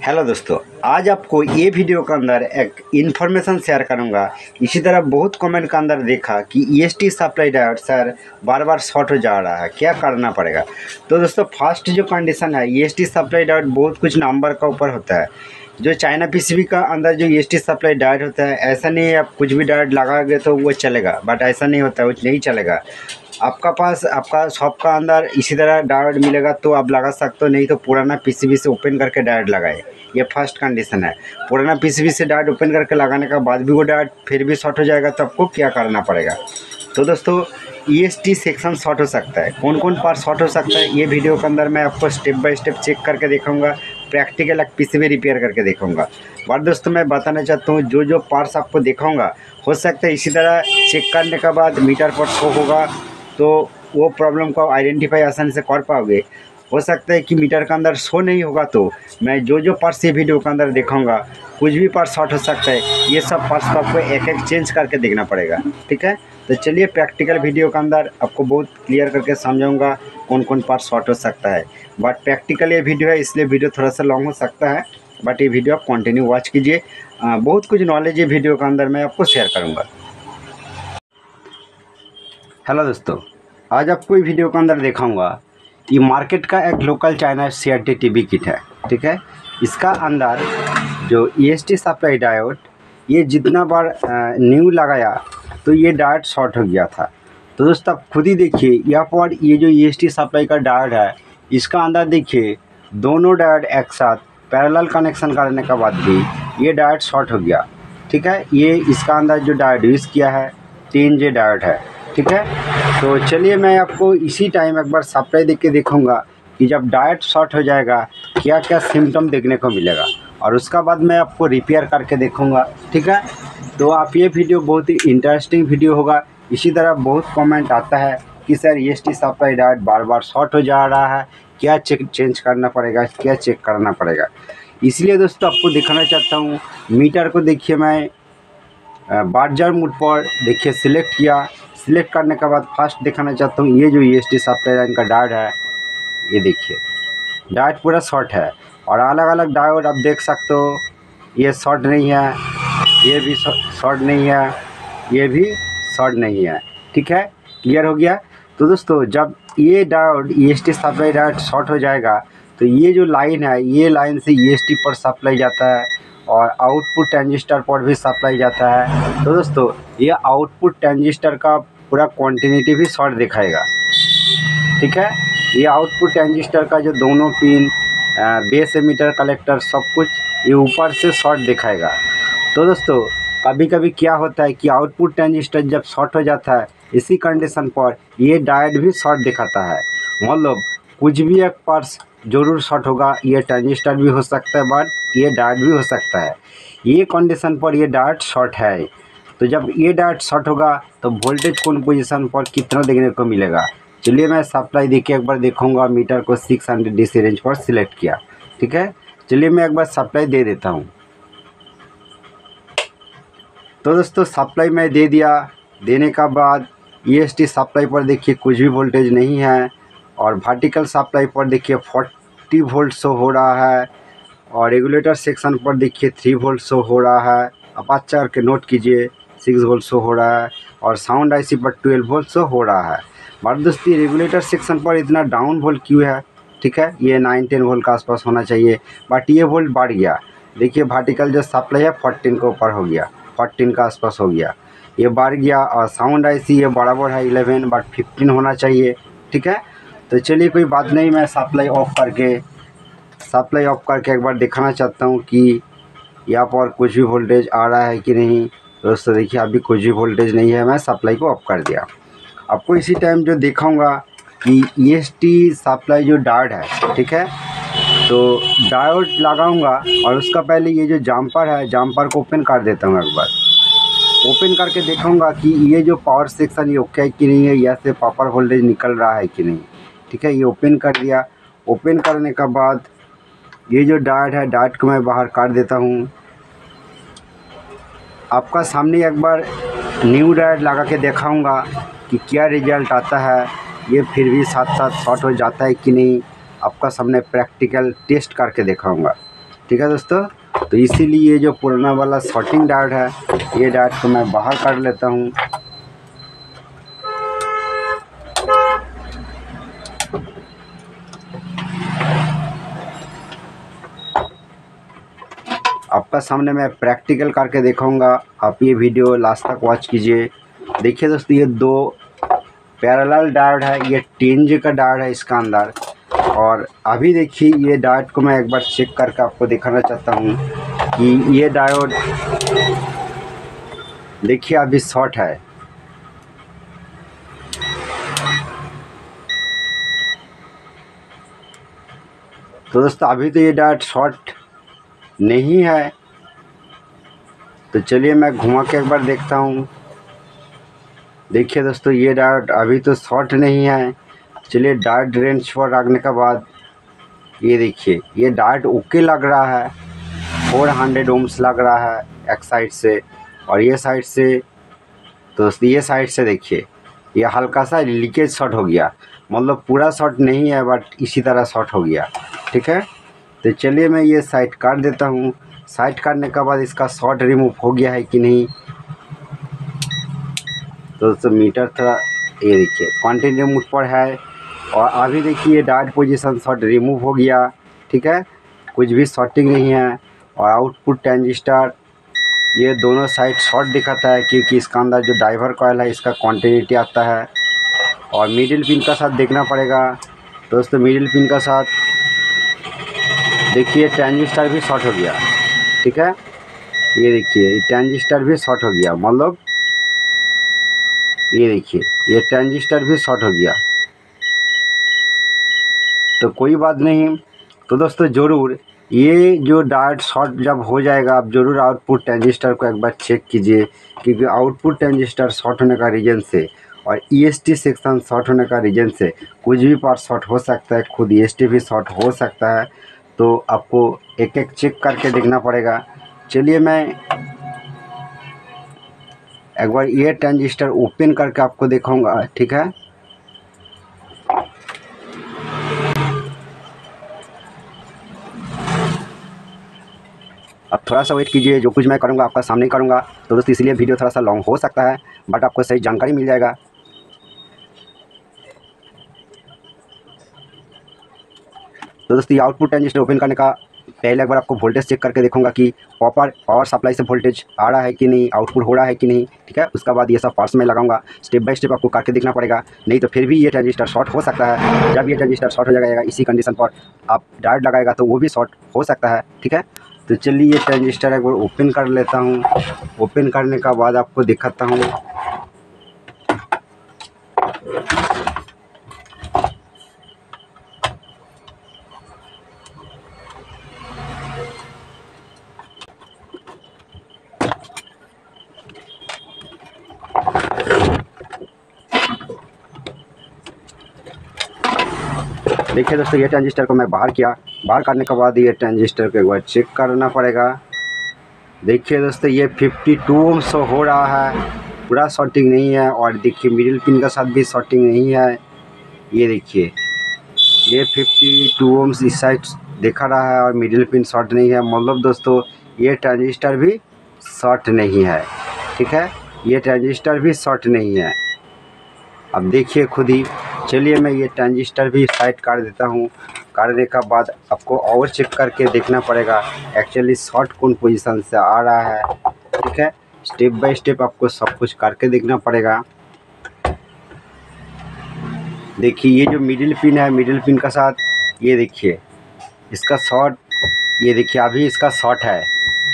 Hello दोस्तों, आज आपको ये वीडियो के अंदर एक इन्फॉर्मेशन शेयर करूंगा। इसी तरह बहुत कमेंट के अंदर देखा कि ईएसटी सप्लाई डायोड सर बार बार शॉर्ट हो जा रहा है, क्या करना पड़ेगा। तो दोस्तों फर्स्ट जो कंडीशन है, ईएसटी सप्लाई डायोड बहुत कुछ नंबर का ऊपर होता है। जो चाइना पीसीबी का अंदर जो ईएसटी सप्लाई डायोड होता है, ऐसा नहीं है आप कुछ भी डायोड लगाओगे तो वो चलेगा, बट ऐसा नहीं होता है, वो नहीं चलेगा। आपका पास आपका शॉप का अंदर इसी तरह डायोड मिलेगा तो आप लगा सकते हो, नहीं तो पुराना पीसीबी से ओपन करके डायोड लगाए। ये फर्स्ट कंडीशन है। पुराना पीसीबी से डायोड ओपन करके लगाने के बाद भी वो डायोड फिर भी शॉर्ट हो जाएगा तो आपको क्या करना पड़ेगा। तो दोस्तों ईएसटी सेक्शन शॉर्ट हो सकता है, कौन कौन पार्ट शॉर्ट हो सकता है ये वीडियो के अंदर मैं आपको स्टेप बाय स्टेप चेक करके दिखाऊंगा, प्रैक्टिकल एक पीसीबी रिपेयर करके दिखाऊंगा। और दोस्तों मैं बताना चाहता हूँ जो जो पार्ट्स आपको दिखाऊंगा, हो सकता है इसी तरह चेक करने के बाद मीटर पर शो होगा तो वो प्रॉब्लम को आइडेंटिफाई आसानी से कर पाओगे। हो सकता है कि मीटर के अंदर शो नहीं होगा तो मैं जो जो पार्ट्स ये वीडियो के अंदर दिखाऊंगा, कुछ भी पार्ट शॉर्ट हो सकता है, ये सब पार्ट्स को आपको एक एक चेंज करके देखना पड़ेगा। ठीक है, तो चलिए प्रैक्टिकल वीडियो के अंदर आपको बहुत क्लियर करके समझाऊंगा कौन कौन पार्ट शॉर्ट हो सकता है। बट प्रैक्टिकल ये वीडियो है इसलिए वीडियो थोड़ा सा लॉन्ग हो सकता है, बट ये वीडियो आप कंटिन्यू वॉच कीजिए। बहुत कुछ नॉलेज ये वीडियो के अंदर मैं आपको शेयर करूँगा। हेलो दोस्तों, आज आपको ये वीडियो के अंदर दिखाऊंगा ये मार्केट का एक local China CRT TV kit है। ठीक है, इसका अंदर जो ईएसटी सप्लाई डायोड, ये जितना बार न्यू लगाया तो ये डायोड शॉर्ट हो गया था। तो दोस्तों आप खुद ही देखिए, यहाँ पर ये जो ईएसटी सप्लाई का डायोड है, इसका अंदर देखिए दोनों डायोड एक साथ पैरेलल कनेक्शन करने के बाद भी ये डायोड शॉर्ट हो गया। ठीक है, ये इसका अंदर जो डायोड यूज़ किया है 3J डायोड है। ठीक है, तो चलिए मैं आपको इसी टाइम एक बार सप्लाई देख के दिखाऊंगा कि जब डायोड शॉर्ट हो जाएगा क्या क्या सिम्टम देखने को मिलेगा, और उसका बाद मैं आपको रिपेयर करके देखूंगा। ठीक है, तो आप ये वीडियो बहुत ही इंटरेस्टिंग वीडियो होगा। इसी तरह बहुत कमेंट आता है कि सर ईएसटी सप्लाई डायोड बार बार शॉर्ट हो जा रहा है, क्या चेंज करना पड़ेगा, क्या चेक करना पड़ेगा। इसलिए दोस्तों आपको दिखाना चाहता हूँ। मीटर को देखिए, मैं बार्जर मोड पर देखिए सिलेक्ट किया। सिलेक्ट करने के बाद फर्स्ट दिखाना चाहता हूँ, ये जो ईएसटी सप्लाई लाइन का डायोड है, ये देखिए डायोड पूरा शॉर्ट है। और अलग अलग डायोड आप देख सकते हो, ये शॉर्ट नहीं है, ये भी शॉर्ट नहीं है, ये भी शॉर्ट नहीं है। ठीक है, क्लियर हो गया। तो दोस्तों जब ये diode EST supply diode short हो जाएगा तो ये जो लाइन है, ये लाइन से ईएसटी पर सप्लाई जाता है और आउटपुट ट्रांजिस्टर पर भी सप्लाई जाता है। तो दोस्तों ये आउटपुट ट्रांजिस्टर का पूरा क्वांटिटी भी शॉर्ट दिखाएगा। ठीक है, ये आउटपुट ट्रांजिस्टर का जो दोनों पिन, बेस एमीटर, कलेक्टर, सब कुछ ये ऊपर से शॉर्ट दिखाएगा। तो दोस्तों कभी कभी क्या होता है कि आउटपुट ट्रांजिस्टर जब शॉर्ट हो जाता है, इसी कंडीशन पर ये डायोड भी शॉर्ट दिखाता है। मतलब कुछ भी एक पार्ट्स जरूर शॉर्ट होगा, ये ट्रांजिस्टर भी हो सकता है बट ये डायोड भी हो सकता है। ये कंडीशन पर ये डायोड शॉर्ट है। तो जब ये डायोड शॉर्ट होगा तो वोल्टेज कौन पोजीशन पर कितना देखने को मिलेगा। चलिए मैं सप्लाई देके एक बार देखूंगा। मीटर को 600 DC रेंज पर सिलेक्ट किया। ठीक है, चलिए मैं एक बार सप्लाई दे देता हूँ। तो दोस्तों सप्लाई मैं दे दिया। देने का बाद ईएसटी सप्लाई पर देखिए कुछ भी वोल्टेज नहीं है, और वर्टिकल सप्लाई पर देखिए 40 वोल्ट शो हो रहा है, और रेगुलेटर सेक्शन पर देखिए 3 वोल्ट शो हो रहा है। आप अच्छा करके नोट कीजिए, 6 वोल्ट शो हो रहा है, और साउंड आईसी पर 12 वोल्ट शो हो रहा है। बट दोस्तों रेगुलेटर सेक्शन पर इतना डाउन वोल्ट क्यों है। ठीक है, ये 9-10 वोल्ट के आसपास होना चाहिए, बट ये वोल्ट बढ़ गया। देखिए वर्टिकल जो सप्लाई है 14 के ऊपर हो गया, 14 के आसपास हो गया, ये बढ़ गया। और साउंड आईसी ये बराबर है 11, बट 15 होना चाहिए। ठीक है, तो चलिए कोई बात नहीं, मैं सप्लाई ऑफ करके एक बार दिखाना चाहता हूँ कि यहाँ पर कुछ भी वोल्टेज आ रहा है कि नहीं। दोस्तों देखिए अभी कुछ भी वोल्टेज नहीं है, मैं सप्लाई को ऑफ कर दिया। आपको इसी टाइम जो दिखाऊंगा कि ईएसटी सप्लाई जो डायोड है, ठीक है, तो डायोड लगाऊंगा और उसका पहले ये जो जम्पर है, जम्पर को ओपन कर देता हूँ। एक बार ओपन करके देखूंगा कि ये जो पावर सेक्शन ये ओके है कि नहीं है, या से प्रॉपर वोल्टेज निकल रहा है कि नहीं। ठीक है, ये ओपन कर दिया। ओपन करने के बाद ये जो डायोड है, डायोड को मैं बाहर काट देता हूँ। आपका सामने एक बार न्यू डायोड लगा के दिखाऊंगा कि क्या रिजल्ट आता है। ये फिर भी साथ साथ शॉर्ट हो जाता है कि नहीं, आपका सामने प्रैक्टिकल टेस्ट करके दिखाऊंगा। ठीक है दोस्तों। तो इसीलिए ये जो पुराना वाला शॉर्टिंग डायोड है, ये डायोड को मैं बाहर कर लेता हूँ। आपका सामने मैं प्रैक्टिकल करके दिखाऊंगा, आप ये वीडियो लास्ट तक वॉच कीजिए। देखिए दोस्तों, ये दो पैरेलल डायोड है, ये 10J का डायोड है इसका अंदर। और अभी देखिए ये डायोड को मैं एक बार चेक करके आपको दिखाना चाहता हूँ कि ये डायोड देखिए अभी शॉर्ट है। तो दोस्तों अभी तो ये डायोड शॉर्ट नहीं है। तो चलिए मैं घुमा के एक बार देखता हूँ। देखिए दोस्तों, ये डायोड अभी तो शॉर्ट नहीं है। चलिए डायोड रेंज पर रखने के बाद ये देखिए ये डायोड ओके लग रहा है, 400 ओम्स लग रहा है एक साइड से, और ये साइड से। तो दोस्तों ये साइड से देखिए ये हल्का सा लीकेज शॉर्ट हो गया, मतलब पूरा शॉर्ट नहीं है बट इसी तरह शॉर्ट हो गया। ठीक है, तो चलिए मैं ये साइड काट देता हूँ। साइड काटने के बाद इसका शॉर्ट रिमूव हो गया है कि नहीं। तो दोस्तों मीटर थोड़ा ये देखिए कंटिन्यू मोड पर है, और अभी देखिए डायोड पोजीशन शॉर्ट रिमूव हो गया। ठीक है, कुछ भी शॉर्टिंग नहीं है। और आउटपुट ट्रांजिस्टर ये दोनों साइड शॉर्ट दिखाता है, क्योंकि इसका अंदर जो ड्राइवर कॉइल है इसका कंटिन्यूटी आता है। और मिडिल पिन का साथ देखना पड़ेगा दोस्तों। मिडिल पिन का साथ देखिए ट्रांजिस्टर भी शॉर्ट हो गया। ठीक है, ये देखिए ट्रांजिस्टर भी शॉर्ट हो गया, मतलब ये देखिए ये ट्रांजिस्टर भी शॉर्ट हो गया। तो कोई बात नहीं। तो दोस्तों ज़रूर ये जो डायोड शॉर्ट जब हो जाएगा, आप ज़रूर आउटपुट ट्रांजिस्टर को एक बार चेक कीजिए, क्योंकि आउटपुट ट्रांजिस्टर शॉर्ट होने का रीज़न से और EST सेक्शन शॉर्ट होने का रीज़न से कुछ भी पार्ट शॉर्ट हो सकता है, खुद EST भी शॉर्ट हो सकता है। तो आपको एक एक चेक करके देखना पड़ेगा। चलिए मैं एक बार ये ट्रांजिस्टर ओपन करके आपको दिखाऊंगा। ठीक है, अब थोड़ा सा वेट कीजिए, जो कुछ मैं करूँगा आपका सामने करूँगा। तो दोस्तों इसलिए वीडियो थोड़ा सा लॉन्ग हो सकता है, बट आपको सही जानकारी मिल जाएगा। तो दोस्तों ये आउटपुट ट्रांजिस्टर ओपन करने का पहले एक बार आपको वोल्टेज चेक करके देखूंगा कि पावर सप्लाई से वोल्टेज आ रहा है कि नहीं, आउटपुट हो रहा है कि नहीं। ठीक है, उसके बाद ये सब पार्ट्स में लगाऊंगा। स्टेप बाय स्टेप आपको करके देखना पड़ेगा, नहीं तो फिर भी ये ट्रांजिस्टर शॉर्ट हो सकता है। जब ये ट्रांजिस्टर शॉर्ट हो जाएगा इसी कंडीशन पर आप डायोड लगाएगा तो वो भी शॉर्ट हो सकता है। ठीक है, तो चलिए ये ट्रांजिस्टर एक बार ओपन कर लेता हूँ। ओपन करने का बाद आपको दिखाता हूँ। देखिए दोस्तों ये ट्रांजिस्टर को मैं बाहर किया। बाहर करने के बाद ये ट्रांजिस्टर को एक बार चेक करना पड़ेगा। देखिए दोस्तों ये 52 ओम शो हो रहा है, पूरा शॉर्टिंग नहीं है। और देखिए मिडिल पिन का साथ भी शॉर्टिंग नहीं है। ये देखिए ये 52 ओम्स इस साइड दिखा रहा है और मिडिल पिन शॉर्ट नहीं है, मतलब दोस्तों ये ट्रांजिस्टर भी शॉर्ट नहीं है। ठीक है, ये ट्रांजिस्टर भी शॉर्ट नहीं है, अब देखिए खुद ही। चलिए मैं ये ट्रांजिस्टर भी साइड कर देता हूँ। करने का बाद आपको और चेक करके देखना पड़ेगा एक्चुअली शॉर्ट कौन पोजीशन से आ रहा है। ठीक है, स्टेप बाय स्टेप आपको सब कुछ करके देखना पड़ेगा। देखिए ये जो मिडिल पिन है, मिडिल पिन का साथ ये देखिए इसका शॉर्ट, ये देखिए अभी इसका शॉर्ट है।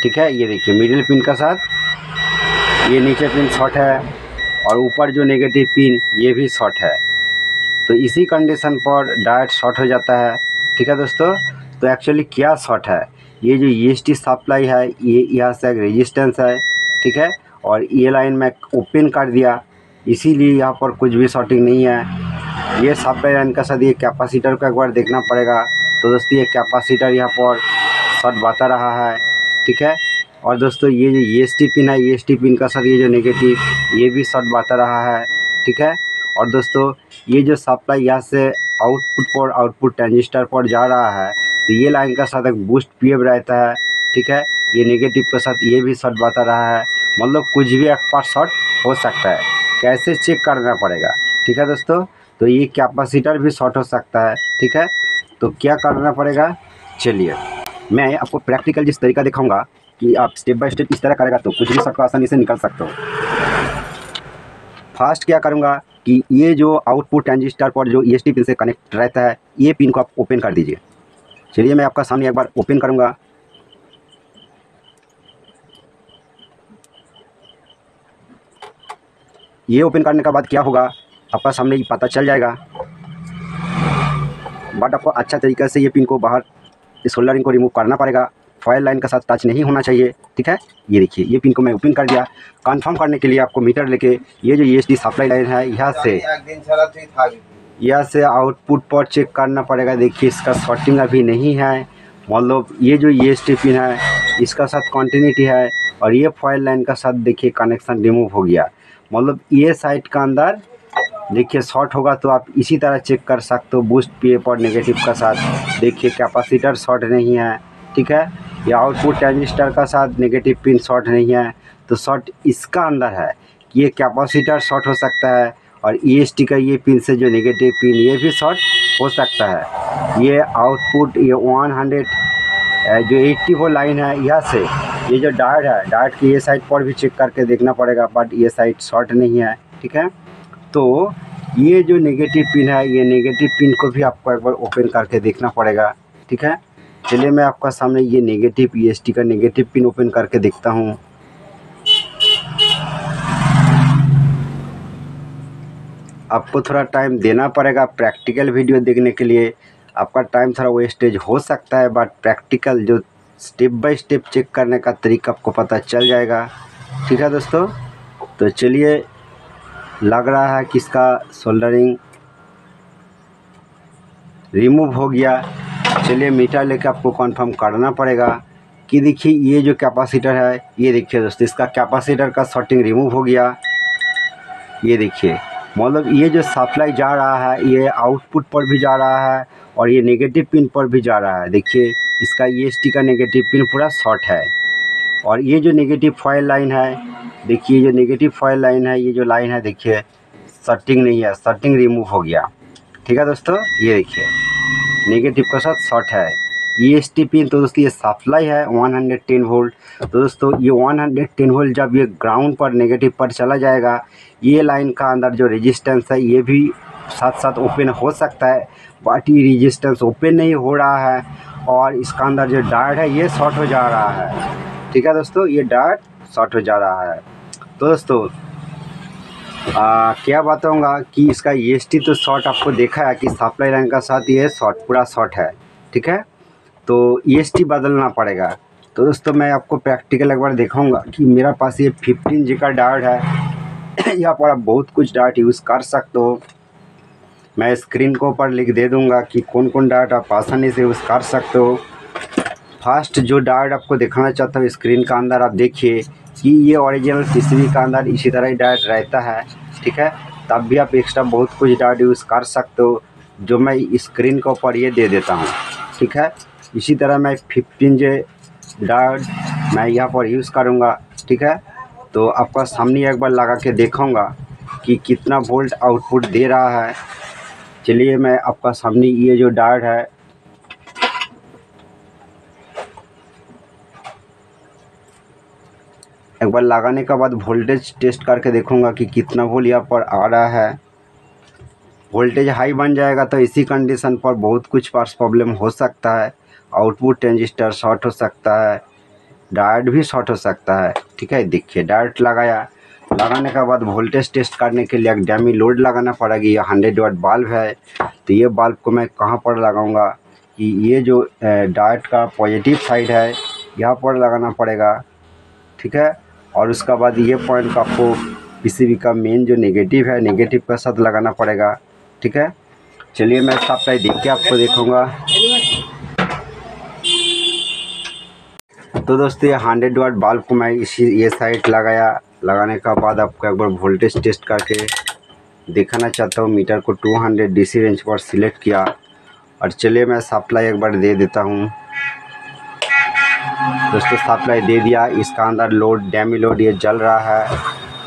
ठीक है, ये देखिए मिडिल पिन का साथ ये नीचे पिन शॉर्ट है, और ऊपर जो नेगेटिव पिन ये भी शॉर्ट है। तो इसी कंडीशन पर डायोड शॉर्ट हो जाता है। ठीक है दोस्तों, तो एक्चुअली क्या शॉर्ट है, ये जो EST सप्लाई है ये यहाँ से एक रेजिस्टेंस है। ठीक है, और ये लाइन मैं ओपन कर दिया, इसीलिए यहाँ पर कुछ भी शॉर्टिंग नहीं है। ये सप्लाई लाइन का साथ ये कैपेसिटर को एक बार देखना पड़ेगा। तो दोस्तों ये कैपेसिटर यहाँ पर शॉर्ट बता रहा है। ठीक है, और दोस्तों ये जो EST पिन है, EST पिन का साथ ये जो नेगेटिव ये भी शॉर्ट बता रहा है। ठीक है, और दोस्तों ये जो सप्लाई यहाँ से आउटपुट ट्रांजिस्टर पर जा रहा है, तो ये लाइन का साथ एक बूस्ट पीएफ रहता है, ठीक है। ये नेगेटिव के साथ ये भी शॉर्ट बता रहा है, मतलब कुछ भी एक पार्ट शॉर्ट हो सकता है। कैसे चेक करना पड़ेगा, ठीक है दोस्तों। तो ये कैपेसिटर भी शॉर्ट हो सकता है, ठीक है। तो क्या करना पड़ेगा, चलिए मैं आपको प्रैक्टिकल जिस तरीका दिखाऊंगा कि आप स्टेप बाय स्टेप इस तरह करेगा तो कुछ भी शॉर्ट को आसानी से निकाल सकते हो। फर्स्ट क्या करूँगा कि ये जो आउटपुट ट्रांजिस्टर पर जो EST पिन से कनेक्ट रहता है, ये पिन को आप ओपन कर दीजिए। चलिए मैं आपका सामने एक बार ओपन करूँगा। ये ओपन करने के बाद क्या होगा, आपका सामने ये पता चल जाएगा। बट आपको अच्छा तरीके से ये पिन को बाहर इस सोल्डरिंग को रिमूव करना पड़ेगा, फॉयल लाइन के साथ टच नहीं होना चाहिए, ठीक है। ये देखिए ये पिन को मैं ओपन कर दिया। कंफर्म करने के लिए आपको मीटर लेके ये जो EST सप्लाई लाइन है यहाँ से आउटपुट पर चेक करना पड़ेगा। देखिए इसका शॉर्टिंग अभी नहीं है, मतलब ये जो EST पिन है इसका साथ कंटिन्यूटी है और ये फॉयल लाइन का साथ देखिए कनेक्शन रिमूव हो गया। मतलब ये साइड का अंदर देखिए शॉर्ट होगा तो आप इसी तरह चेक कर सकते हो बूस्ट पीएफ और नेगेटिव का साथ। देखिए कैपेसिटर शॉर्ट नहीं है, ठीक है। या आउटपुट ट्रांजिस्टर का साथ नेगेटिव पिन शॉर्ट नहीं है, तो शॉर्ट इसका अंदर है। ये कैपेसिटर शॉर्ट हो सकता है और EST का ये पिन से जो नेगेटिव पिन ये भी शॉर्ट हो सकता है। ये आउटपुट ये 100 जो 80 वो लाइन है यहाँ से ये जो डायोड है, डायोड की ये साइड पर भी चेक करके देखना पड़ेगा, बट ये साइड शॉर्ट नहीं है, ठीक है। तो ये जो नेगेटिव पिन है ये नेगेटिव पिन को भी आपको एक बार ओपन करके देखना पड़ेगा, ठीक है। चलिए मैं आपका सामने ये नेगेटिव EST का नेगेटिव पिन ओपन करके देखता हूँ। आपको थोड़ा टाइम देना पड़ेगा प्रैक्टिकल वीडियो देखने के लिए। आपका टाइम थोड़ा वेस्टेज हो सकता है, बट प्रैक्टिकल जो स्टेप बाय स्टेप चेक करने का तरीका आपको पता चल जाएगा, ठीक है दोस्तों। तो चलिए लग रहा है कि इसका सोल्डरिंग रिमूव हो गया। चलिए मीटर लेके आपको कंफर्म करना पड़ेगा कि देखिए ये जो कैपेसिटर है ये देखिए दोस्तों इसका कैपेसिटर का शॉर्टिंग रिमूव हो गया। ये देखिए मतलब ये जो सप्लाई जा रहा है ये आउटपुट पर भी जा रहा है और ये नेगेटिव पिन पर भी जा रहा है। देखिए इसका EST का नेगेटिव पिन पूरा शॉर्ट है और ये जो नेगेटिव फॉयल लाइन है, देखिए जो नेगेटिव फॉयल लाइन है ये जो लाइन है देखिए शॉर्टिंग नहीं है, शॉर्टिंग रिमूव हो गया, ठीक है दोस्तों। ये देखिए नेगेटिव के साथ शॉर्ट है। EST पिन तो दोस्तों ये सप्लाई है 110 वोल्ट। तो दोस्तों ये 110 वोल्ट जब ये ग्राउंड पर नेगेटिव पर चला जाएगा, ये लाइन का अंदर जो रेजिस्टेंस है ये भी साथ साथ ओपन हो सकता है, बट ये रेजिस्टेंस ओपन नहीं हो रहा है और इसका अंदर जो डायोड है ये शॉर्ट हो जा रहा है, ठीक है दोस्तों। ये डायोड शॉर्ट हो जा रहा है। तो दोस्तों क्या बताऊंगा कि इसका EST तो शॉर्ट आपको देखा है कि सप्लाई लाइन का साथ ये शॉर्ट पूरा शॉर्ट है, ठीक है। तो EST बदलना पड़ेगा। तो दोस्तों मैं आपको प्रैक्टिकल एक बार दिखाऊंगा कि मेरा पास ये 15G का डायोड है। यहाँ पर आप बहुत कुछ डायोड यूज़ कर सकते हो। मैं स्क्रीन को ऊपर लिख दे दूँगा कि कौन कौन डायोड आप आसानी से यूज़ कर सकते हो। फर्स्ट जो डायोड आपको दिखाना चाहता हूँ स्क्रीन का अंदर आप देखिए कि ये ओरिजिनल PCB का अंदर इसी तरह ही डायोड रहता है, ठीक है। तब भी आप एक्स्ट्रा बहुत कुछ डायोड यूज़ कर सकते हो, जो मैं स्क्रीन के ऊपर ये दे देता हूँ, ठीक है। इसी तरह मैं 15J डायोड मैं यहाँ पर यूज़ करूँगा, ठीक है। तो आपका सामने एक बार लगा के दिखाऊँगा कि कितना वोल्ट आउटपुट दे रहा है। चलिए मैं आपका सामने ये जो डायोड है एक बार लगाने के बाद वोल्टेज टेस्ट करके देखूंगा कि कितना वोल्ट यहाँ पर आ रहा है। वोल्टेज हाई बन जाएगा तो इसी कंडीशन पर बहुत कुछ पास प्रॉब्लम हो सकता है। आउटपुट ट्रांजिस्टर शॉर्ट हो सकता है, डायोड भी शॉर्ट हो सकता है, ठीक है। देखिए डायोड लगाया, लगाने के बाद वोल्टेज टेस्ट करने के लिए एक डमी लोड लगाना पड़ेगा। ये 100 वाट बल्ब है, तो ये बल्ब को मैं कहाँ पर लगाऊंगा कि ये जो डायोड का पॉजिटिव साइड है यहाँ पर लगाना पड़ेगा, ठीक है। और उसके बाद ये पॉइंट का आपको PCB का मेन जो नेगेटिव है नेगेटिव के साथ लगाना पड़ेगा, ठीक है। चलिए मैं सप्लाई देख के आपको देखूँगा। तो दोस्तों ये 100 वाट बल्ब को मैं ये साइड लगाया, लगाने के बाद आपको एक बार वोल्टेज टेस्ट करके दिखाना चाहता हूँ। मीटर को 200 DC रेंज पर सिलेक्ट किया और चलिए मैं सप्लाई एक बार दे देता हूँ दोस्तों। सप्लाई दे दिया, इसका अंदर लोड डैमी लोड ये जल रहा है।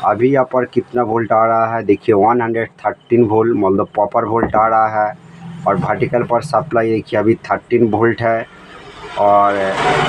अभी यहाँ पर कितना वोल्ट आ रहा है देखिए, 113 वोल्ट मतलब प्रॉपर वोल्ट आ रहा है। और वर्टिकल पर सप्लाई देखिए अभी 13 वोल्ट है। और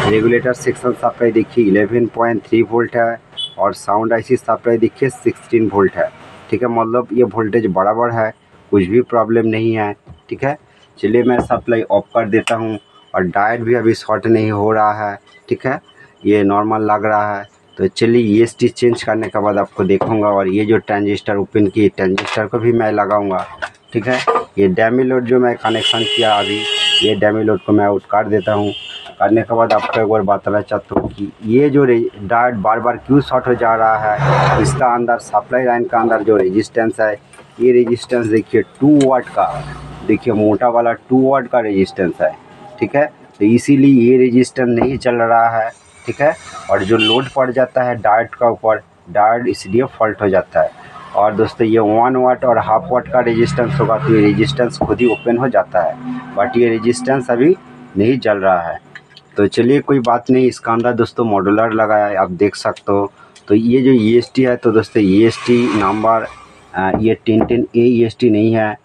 रेगुलेटर सेक्शन सप्लाई देखिए 11.3 वोल्ट है। और साउंड आईसी सप्लाई देखिए 16 वोल्ट है। ठीक है, मतलब ये वोल्टेज बराबर है, कुछ भी प्रॉब्लम नहीं है। ठीक है, चलिए मैं सप्लाई ऑफ कर देता हूँ। और डायोड भी अभी शॉर्ट नहीं हो रहा है। ठीक है, ये नॉर्मल लग रहा है। तो चलिए EST चेंज करने के बाद आपको देखूंगा। और ये जो ट्रांजिस्टर ओपन की ट्रांजिस्टर को भी मैं लगाऊंगा। ठीक है, ये डैमी लोड जो मैं कनेक्शन किया अभी, ये डैमी लोड को मैं आउट कर देता हूँ। करने के बाद आपको एक बार बताना चाहता हूँ कि ये जो डायोड बार बार क्यों शॉर्ट हो जा रहा है। इसका अंदर सप्लाई लाइन का अंदर जो रेजिस्टेंस है, ये रेजिस्टेंस देखिए 2 वाट का, देखिए मोटा वाला 2 वाट का रेजिस्टेंस है। ठीक है, तो इसीलिए ये रेजिस्टेंस नहीं चल रहा है। ठीक है, और जो लोड पड़ जाता है डायोड का ऊपर, डायोड इसलिए फॉल्ट हो जाता है। और दोस्तों ये 1 वाट और हाफ वाट का रेजिस्टेंस होगा तो ये रेजिस्टेंस खुद ही ओपन हो जाता है, बट ये रेजिस्टेंस अभी नहीं चल रहा है। तो चलिए कोई बात नहीं, इसका अंदर दोस्तों मॉड्यूलर लगाया है, आप देख सकते हो। तो ये जो EST है तो दोस्तों EST नंबर ये 1010A EST नहीं है।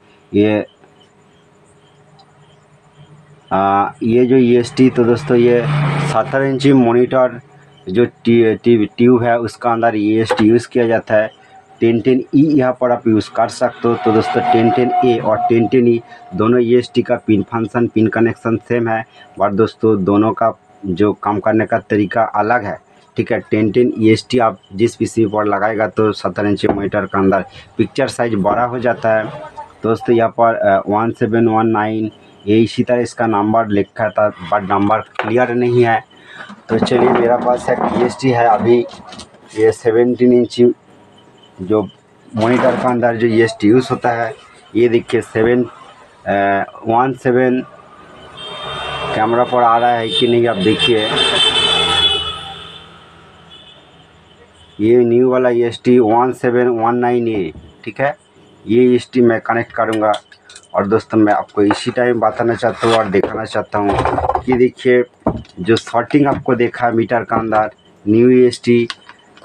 ये जो EST तो दोस्तों ये 17 इंची मोनीटर जो ट्यूब है उसका अंदर EST यूज़ किया जाता है। 1010E यहाँ पर आप यूज़ कर सकते हो। तो दोस्तों 1010A और 1010E दोनों EST का pin function pin connection same है, बट दोस्तों दोनों का जो काम करने का तरीका अलग है। ठीक है, 1010 EST आप जिस पीसी पर लगाएगा तो 17 इंची मोनीटर का अंदर पिक्चर साइज बड़ा हो जाता है। दोस्तों यहाँ पर 1719 ये इसी तरह इसका नंबर लिखा था, बट नंबर क्लियर नहीं है। तो चलिए मेरा पास एक EST है अभी, ये 17 इंची जो मॉनिटर का अंदर जो EST यूज़ होता है, ये देखिए 17 कैमरा पर आ रहा है कि नहीं आप देखिए। ये न्यू वाला EST 1719A। ठीक है, ये EST मैं कनेक्ट करूँगा। और दोस्तों मैं आपको इसी टाइम बताना चाहता हूँ और दिखाना चाहता हूँ कि देखिए जो शॉर्टिंग आपको देखा है मीटर का अंदर, न्यू EST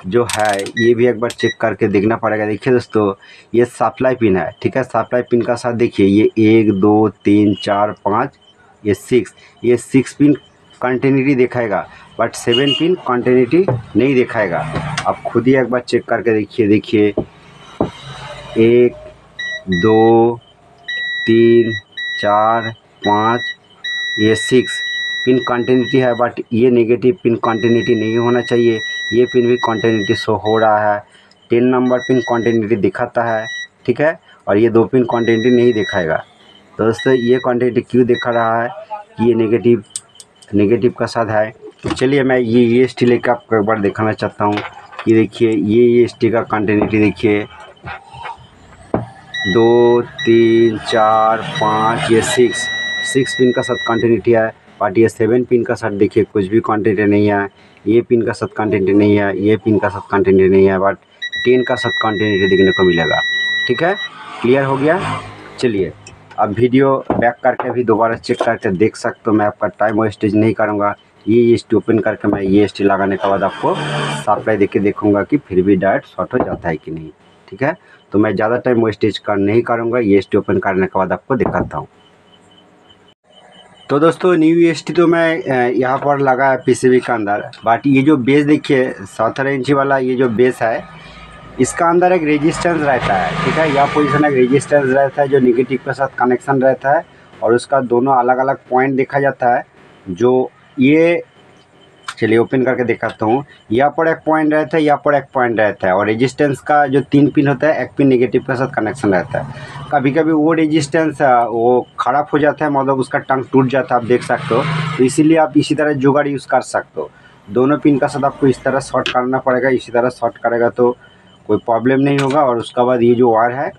जो है ये भी एक बार चेक करके देखना पड़ेगा। देखिए दोस्तों ये सप्लाई पिन है। ठीक है, सप्लाई पिन का साथ देखिए ये 1 2 3 4 5 ये 6, ये 6 पिन कंटिन्यूटी दिखाएगा, बट 7 पिन कंटिन्यूटी नहीं दिखाएगा। आप खुद ही एक बार चेक करके देखिए 1 2 3 4 5 ये 6 पिन कंटिन्यूटी है, बट ये नेगेटिव पिन कंटिन्यूटी नहीं होना चाहिए। ये पिन भी कंटिन्यूटी शो हो रहा है। 10 नंबर पिन कंटिन्यूटी दिखाता है। ठीक है, और ये 2 पिन कंटिन्यूटी नहीं दिखाएगा। तो दोस्तों ये कंटिन्यूटी क्यों दिखा रहा है कि ये नेगेटिव का साथ है। तो चलिए मैं ये EST लेकर आपको एक बार दिखाना चाहता हूँ कि देखिए ये EST का कंटिन्यूटी देखिए 2 3 4 5 ये 6 पिन का साथ कंटिन्यूटी है, बट ये 7 पिन का साथ देखिए कुछ भी कंटिन्यूटी नहीं है। ये पिन का साथ कंटिन्यूटी नहीं है, ये पिन का साथ कंटिन्यूटी नहीं है, बट 10 का साथ कंटिन्यूटी देखने को मिलेगा। ठीक है, क्लियर हो गया। चलिए अब वीडियो बैक करके भी दोबारा चेक करके देख सकते हो। मैं आपका टाइम वेस्टेज नहीं करूँगा। ये EST ओपन करके मैं EST लगाने के बाद आपको सप्लाई देके देखूँगा कि फिर भी डायोड शॉर्ट हो जाता है कि नहीं। ठीक है, तो मैं ज़्यादा टाइम वेस्टेज नहीं करूँगा। EST ओपन करने के बाद आपको दिखाता हूँ। तो दोस्तों न्यू EST तो मैं यहाँ पर लगा है PCB के अंदर, बट ये जो बेस देखिए 17 इंची वाला ये जो बेस है इसका अंदर एक रेजिस्टेंस रहता है। ठीक है, यह पोजीशन एक रेजिस्टेंस रहता है जो नेगेटिव के साथ कनेक्शन रहता है, और उसका दोनों अलग अलग पॉइंट देखा जाता है। जो ये चलिए ओपन करके दिखाता हूँ। यहाँ पर एक पॉइंट रहता है, यहाँ पर एक पॉइंट रहता है, और रेजिस्टेंस का जो 3 पिन होता है, एक पिन नेगेटिव के साथ कनेक्शन रहता है। कभी कभी वो रेजिस्टेंस वो ख़राब हो जाता है, मतलब उसका टंग टूट जाता है, आप देख सकते हो। तो इसीलिए आप इसी तरह जुगाड़ यूज़ कर सकते हो। दोनों पिन का साथ आपको इस तरह शॉर्ट करना पड़ेगा। इसी तरह शॉर्ट करेगा तो कोई प्रॉब्लम नहीं होगा। और उसके बाद ये जो वायर है,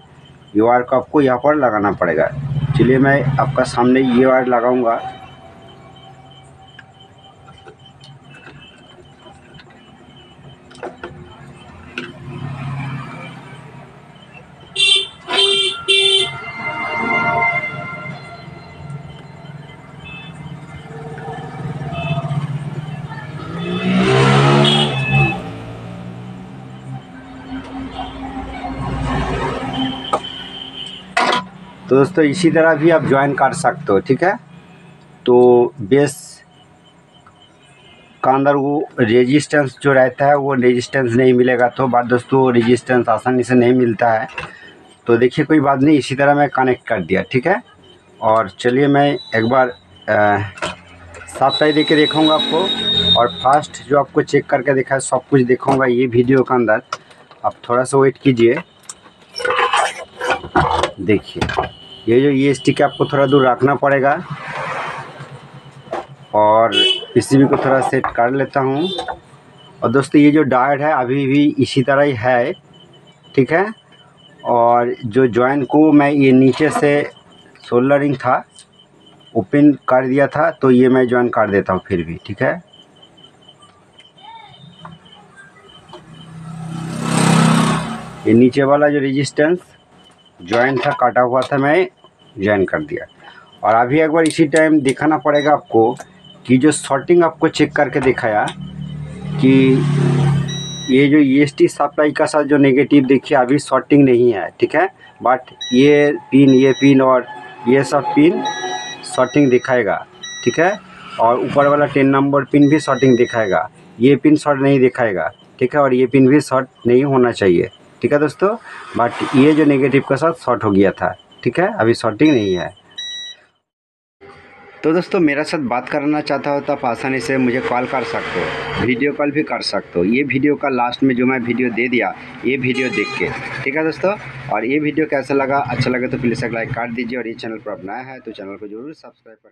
ये वायर को आपको यहाँ पर लगाना पड़ेगा। चलिए मैं आपका सामने ये वायर लगाऊंगा। तो दोस्तों इसी तरह भी आप ज्वाइन कर सकते हो, ठीक है। तो बेस का अंदर वो रेजिस्टेंस जो रहता है वो रेजिस्टेंस नहीं मिलेगा, तो बात दोस्तों रेजिस्टेंस आसानी से नहीं मिलता है। तो देखिए कोई बात नहीं, इसी तरह मैं कनेक्ट कर दिया, ठीक है। और चलिए मैं एक बार साफ टाई दे के दिखाऊँगा आपको, और फास्ट जो आपको चेक करके देखा है सब कुछ दिखाऊँगा ये वीडियो के अंदर। आप थोड़ा सा वेट कीजिए। देखिए ये जो EST का आपको थोड़ा दूर रखना पड़ेगा, और PCB को थोड़ा सेट कर लेता हूँ। और दोस्तों ये जो डायोड है अभी भी इसी तरह ही है, ठीक है। और जो जॉइन को मैं ये नीचे से सोल्डरिंग था ओपन कर दिया था, तो ये मैं जॉइन कर देता हूँ फिर भी, ठीक है। ये नीचे वाला जो रेजिस्टेंस जॉइन था काटा हुआ था, मैं जॉइन कर दिया। और अभी एक बार इसी टाइम दिखाना पड़ेगा आपको कि जो शॉर्टिंग आपको चेक करके दिखाया कि ये जो EST सप्लाई का साथ जो नेगेटिव देखिए अभी शॉर्टिंग नहीं है, ठीक है। बट ये पिन और ये सब पिन शॉर्टिंग दिखाएगा, ठीक है। और ऊपर वाला 10 नंबर पिन भी शॉर्टिंग दिखाएगा, ये पिन शॉर्ट नहीं दिखाएगा, ठीक है। और ये पिन भी शॉर्ट नहीं होना चाहिए, ठीक है दोस्तों। बट ये जो नेगेटिव का साथ शॉर्ट हो गया था, ठीक है, अभी शॉर्टिंग नहीं है। तो दोस्तों मेरा साथ बात करना चाहता हो तो आप आसानी से मुझे कॉल कर सकते हो, वीडियो कॉल भी कर सकते हो। ये वीडियो का लास्ट में जो मैं वीडियो दे दिया ये वीडियो देख के, ठीक है दोस्तों। और ये वीडियो कैसा लगा, अच्छा लगे तो प्लीज़ एक लाइक कर दीजिए, और ये चैनल पर आप नया है तो चैनल को जरूर सब्सक्राइब कर